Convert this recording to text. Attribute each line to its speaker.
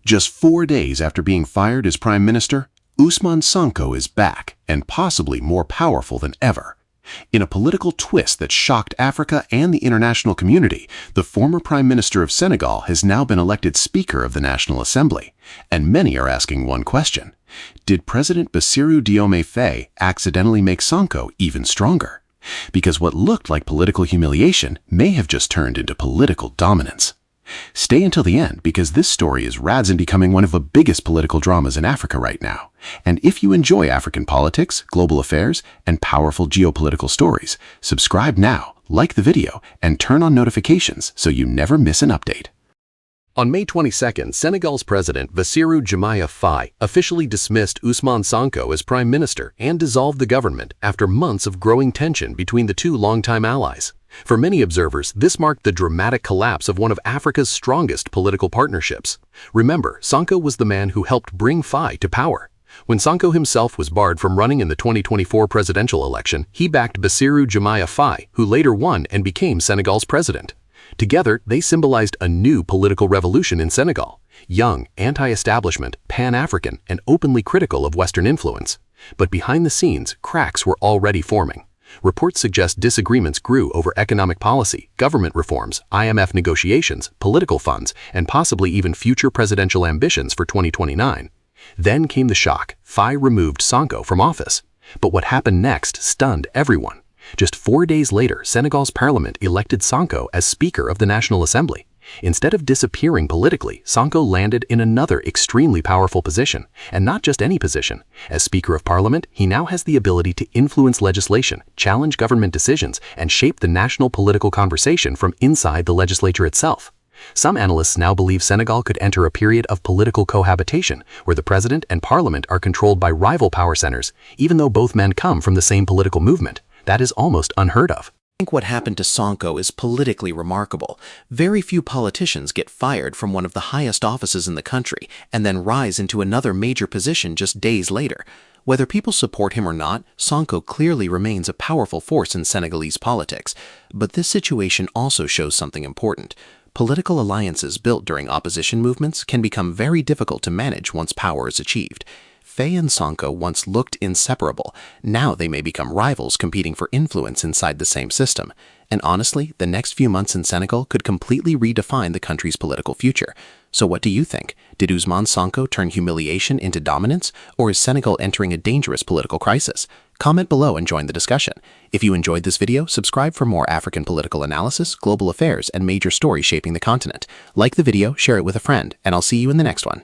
Speaker 1: Just 4 days after being fired as Prime Minister, Ousmane Sonko is back and possibly more powerful than ever. In a political twist that shocked Africa and the international community, the former Prime Minister of Senegal has now been elected Speaker of the National Assembly, and many are asking one question. Did President Bassirou Diomaye Faye accidentally make Sonko even stronger? Because what looked like political humiliation may have just turned into political dominance. Stay until the end because this story is rads and becoming one of the biggest political dramas in Africa right now. And if you enjoy African politics, global affairs, and powerful geopolitical stories, subscribe now, like the video, and turn on notifications so you never miss an update.
Speaker 2: On May 22nd, Senegal's President Bassirou Diomaye Faye officially dismissed Ousmane Sonko as Prime Minister and dissolved the government after months of growing tension between the two longtime allies. For many observers, this marked the dramatic collapse of one of Africa's strongest political partnerships. Remember, Sonko was the man who helped bring Faye to power. When Sonko himself was barred from running in the 2024 presidential election, he backed Bassirou Diomaye Faye, who later won and became Senegal's president. Together, they symbolized a new political revolution in Senegal, young, anti-establishment, pan-African, and openly critical of Western influence. But behind the scenes, cracks were already forming. Reports suggest disagreements grew over economic policy, government reforms, IMF negotiations, political funds, and possibly even future presidential ambitions for 2029. Then came the shock. Faye removed Sonko from office. But what happened next stunned everyone. Just 4 days later, Senegal's parliament elected Sonko as Speaker of the National Assembly. Instead of disappearing politically, Sonko landed in another extremely powerful position, and not just any position. As Speaker of Parliament, he now has the ability to influence legislation, challenge government decisions, and shape the national political conversation from inside the legislature itself. Some analysts now believe Senegal could enter a period of political cohabitation, where the president and parliament are controlled by rival power centers, even though both men come from the same political movement. That is almost unheard of.
Speaker 3: I think what happened to Sonko is politically remarkable. Very few politicians get fired from one of the highest offices in the country and then rise into another major position just days later. Whether people support him or not, Sonko clearly remains a powerful force in Senegalese politics. But this situation also shows something important. Political alliances built during opposition movements can become very difficult to manage once power is achieved. Faye and Sonko once looked inseparable. Now they may become rivals competing for influence inside the same system. And honestly, the next few months in Senegal could completely redefine the country's political future. So what do you think? Did Ousmane Sonko turn humiliation into dominance? Or is Senegal entering a dangerous political crisis? Comment below and join the discussion. If you enjoyed this video, subscribe for more African political analysis, global affairs, and major stories shaping the continent. Like the video, share it with a friend, and I'll see you in the next one.